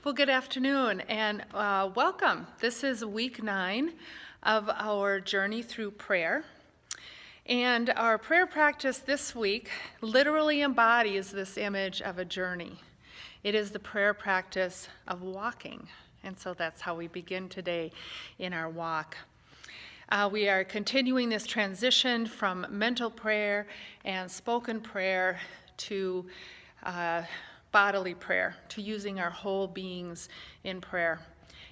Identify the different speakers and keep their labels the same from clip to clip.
Speaker 1: Well, good afternoon and welcome. This is week 9 of our journey through prayer. And our prayer practice this week literally embodies this image of a journey. It is the prayer practice of walking. And so that's how we begin today in our walk. We are continuing this transition from mental prayer and spoken prayer to bodily prayer, to using our whole beings in prayer.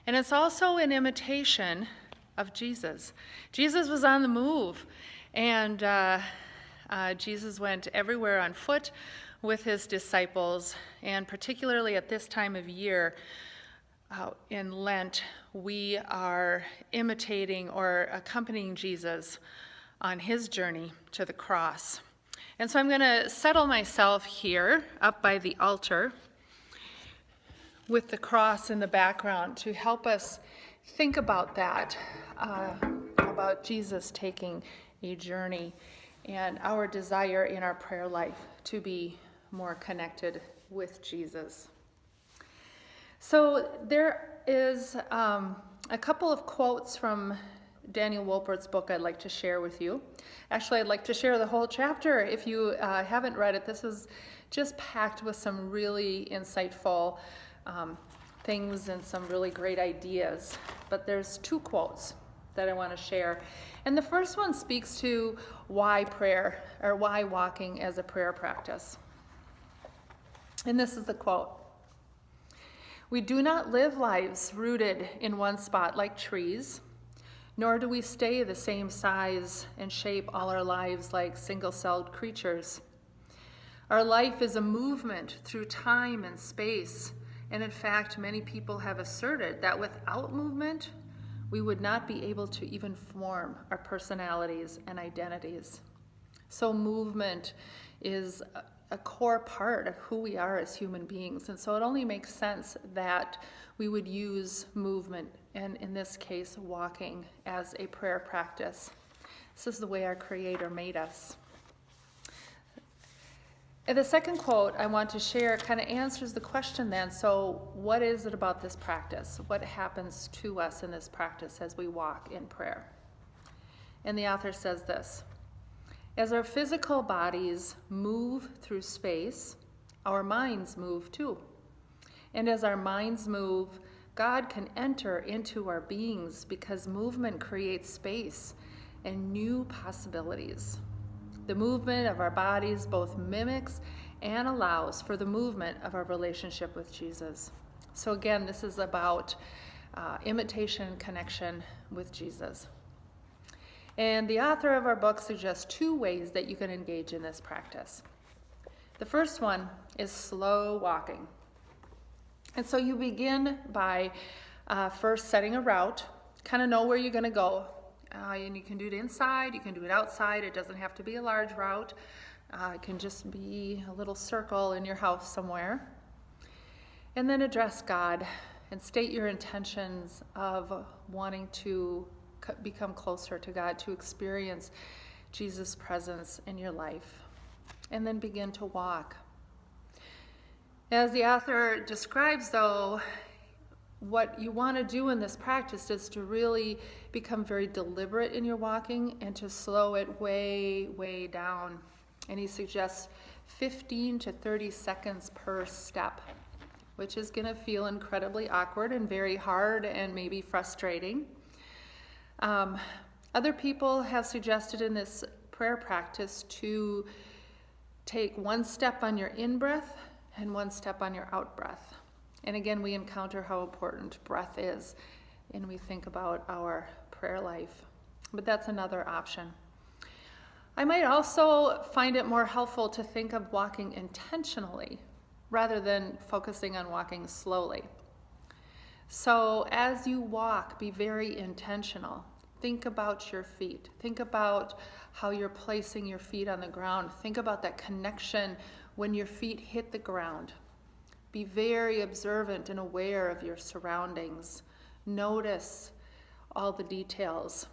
Speaker 1: And it's also an imitation of Jesus. Jesus was on the move, and Jesus went everywhere on foot with his disciples, and particularly at this time of year, in Lent, we are imitating or accompanying Jesus on his journey to the cross. And so I'm going to settle myself here up by the altar with the cross in the background to help us think about that, about Jesus taking a journey and our desire in our prayer life to be more connected with Jesus. So there is a couple of quotes from Daniel Wolpert's book I'd like to share with you. Actually, I'd like to share the whole chapter. If you haven't read it, this is just packed with some really insightful things and some really great ideas. But there's 2 quotes that I want to share. And the first one speaks to why prayer, or why walking as a prayer practice. And this is the quote. "We do not live lives rooted in one spot like trees, nor do we stay the same size and shape all our lives like single-celled creatures. Our life is a movement through time and space, and in fact, many people have asserted that without movement, we would not be able to even form our personalities and identities." So movement is a core part of who we are as human beings. And so it only makes sense that we would use movement, and in this case, walking, as a prayer practice. This is the way our Creator made us. And the second quote I want to share kind of answers the question then, so what is it about this practice? What happens to us in this practice as we walk in prayer? And the author says this: "As our physical bodies move through space, our minds move too. And as our minds move, God can enter into our beings because movement creates space and new possibilities. The movement of our bodies both mimics and allows for the movement of our relationship with Jesus." So again, this is about imitation, connection with Jesus. And the author of our book suggests 2 ways that you can engage in this practice. The first one is slow walking. And so you begin by first setting a route, kind of know where you're going to go. And you can do it inside, you can do it outside. It doesn't have to be a large route. It can just be a little circle in your house somewhere. And then address God and state your intentions of wanting to become closer to God, to experience Jesus' presence in your life. And then begin to walk. As the author describes, though, what you want to do in this practice is to really become very deliberate in your walking and to slow it way, way down. And he suggests 15 to 30 seconds per step, which is going to feel incredibly awkward and very hard and maybe frustrating. Other people have suggested in this prayer practice to take 1 step on your in-breath and 1 step on your out-breath. And again, we encounter how important breath is and we think about our prayer life. But that's another option. I might also find it more helpful to think of walking intentionally rather than focusing on walking slowly. So as you walk, be very intentional. Think about your feet. Think about how you're placing your feet on the ground. Think about that connection when your feet hit the ground. Be very observant and aware of your surroundings. Notice all the details.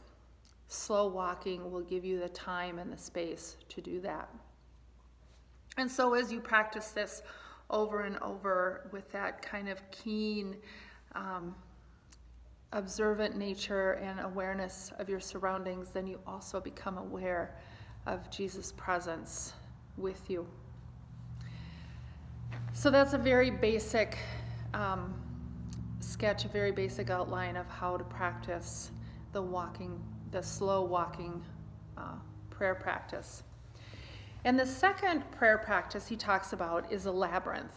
Speaker 1: Slow walking will give you the time and the space to do that. And so as you practice this, over and over with that kind of keen, observant nature and awareness of your surroundings, then you also become aware of Jesus' presence with you. So that's a very basic sketch, a very basic outline of how to practice the slow walking prayer practice. And the second prayer practice he talks about is a labyrinth.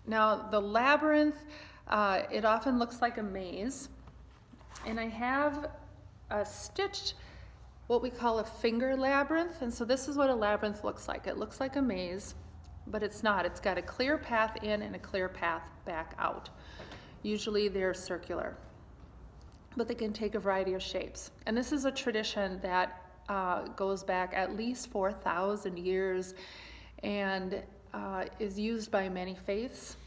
Speaker 1: Now, the labyrinth, it often looks like a maze. And I have stitched what we call a finger labyrinth. And so this is what a labyrinth looks like. It looks like a maze, but it's not. It's got a clear path in and a clear path back out. Usually they're circular, but they can take a variety of shapes. And this is a tradition that goes back at least 4,000 years and is used by many faiths.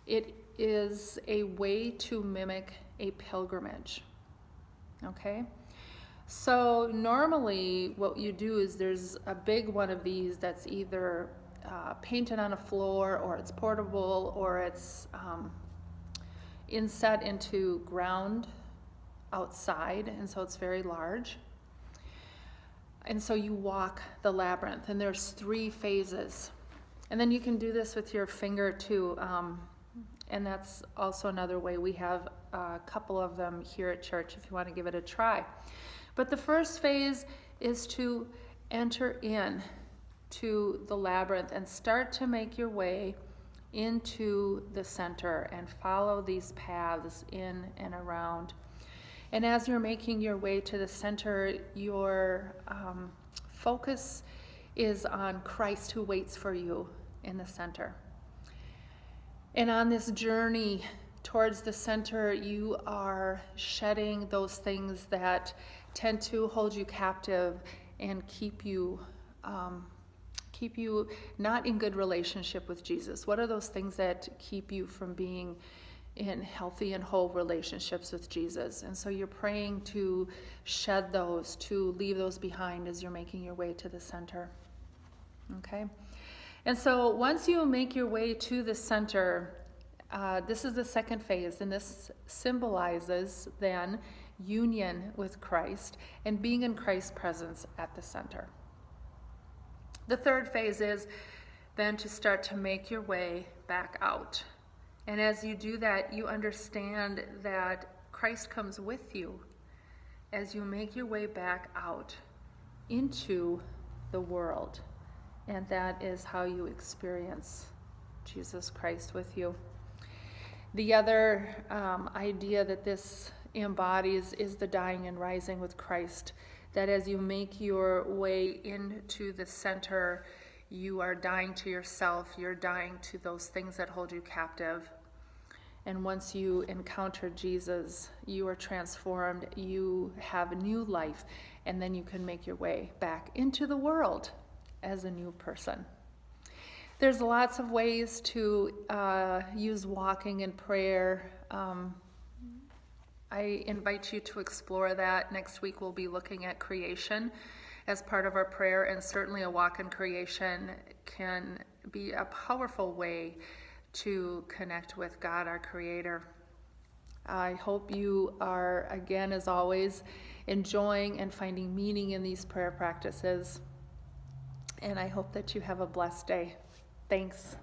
Speaker 1: It is a way to mimic a pilgrimage. Okay? So normally what you do is there's a big one of these that's either painted on a floor, or it's portable, or it's inset into ground outside, and so it's very large. And so you walk the labyrinth, and there's 3 phases. And then you can do this with your finger too, and that's also another way. We have a couple of them here at church if you want to give it a try. But the first phase is to enter in to the labyrinth and start to make your way into the center and follow these paths in and around. And as you're making your way to the center, your focus is on Christ who waits for you in the center. And on this journey towards the center, you are shedding those things that tend to hold you captive and keep you not in good relationship with Jesus. What are those things that keep you from being in healthy and whole relationships with Jesus? And so you're praying to shed those, to leave those behind as you're making your way to the center. Okay? And so once you make your way to the center, this is the second phase, and this symbolizes then union with Christ and being in Christ's presence at the center. The third phase is then to start to make your way back out. And as you do that, you understand that Christ comes with you as you make your way back out into the world. And that is how you experience Jesus Christ with you. The other idea that this embodies is the dying and rising with Christ. That as you make your way into the center, you are dying to yourself, you're dying to those things that hold you captive. And once you encounter Jesus, you are transformed, you have a new life, and then you can make your way back into the world as a new person. There's lots of ways to use walking in prayer. I invite you to explore that. Next week we'll be looking at creation as part of our prayer, and certainly a walk in creation can be a powerful way to connect with God, our Creator. I hope you are, again, as always, enjoying and finding meaning in these prayer practices, and I hope that you have a blessed day. Thanks.